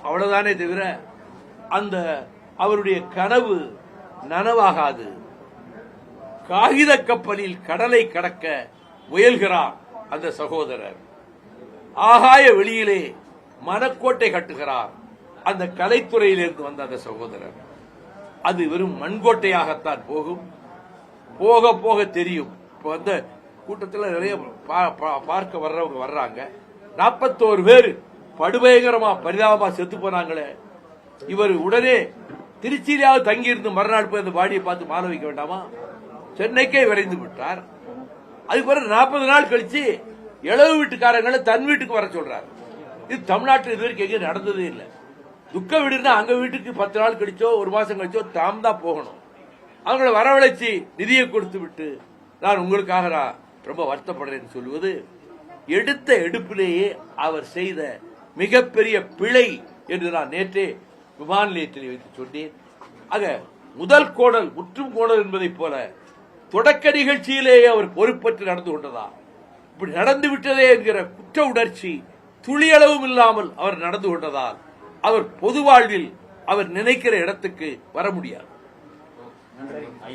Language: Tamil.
அவ்வளவுதானே தவிர அந்த அவருடைய கனவு நனவாகாது. காகித கப்பலில் கடலை கடக்க முயல்கிறார் அந்த சகோதரர். ஆகாய வெளியிலே மனக்கோட்டை கட்டுகிறார் அந்த கலைத்துறையிலிருந்து வந்த அந்த சகோதரர். அது வெறும் மண்கோட்டையாகத்தான் போகும். போக போக தெரியும். இப்போ அந்த கூட்டத்தில் நிறைய பார்க்க வர்றவங்க வர்றாங்க. 41 பேர் படுபயங்கரமா பரிதாபமா செத்து போனாங்களே. இவர் உடனே திருச்சியிலாவது தங்கியிருந்து மறுநாள் போய் அந்த பாடியை பார்த்து மாலை வைக்க வேண்டாமா? சென்னைக்கே விரைந்து விட்டார். அதுக்கு பிறகு 40 நாள் கழிச்சு இளவு வீட்டுக்காரங்களை தன் வீட்டுக்கு வர சொல்றாரு. இது தமிழ்நாட்டில் இது வரைக்கும் எங்கேயும் நடந்ததே இல்லை. துக்க வீடுன்னா அங்க வீட்டுக்கு 10 நாள் கழிச்சோ 1 மாசம் கழிச்சோ தாம் தான் போகணும். அவங்கள வரவழைச்சு நிதியை கொடுத்து விட்டு நான் உங்களுக்காக ரொம்ப வருத்தப்படுறேன்னு சொல்லுவது எடுத்த எடுப்பிலேயே அவர் செய்த மிகப்பெரிய பிழை என்று நான் நேற்றே விமான நிலையத்தில் வைத்து சொன்னேன். ஆக முதல் கோணல் முற்றும் கோணல் என்பதைப் போல தொடக்க நிகழ்ச்சியிலேயே அவர் பொறுப்பற்று நடந்து கொண்டதா, இப்படி நடந்து விட்டதே என்கிற குற்ற உணர்ச்சி துளியளவும் இல்லாமல் அவர் நடந்து கொண்டதால் அவர் பொது வாழ்வில் அவர் நினைக்கிற இடத்துக்கு வர முடியாது.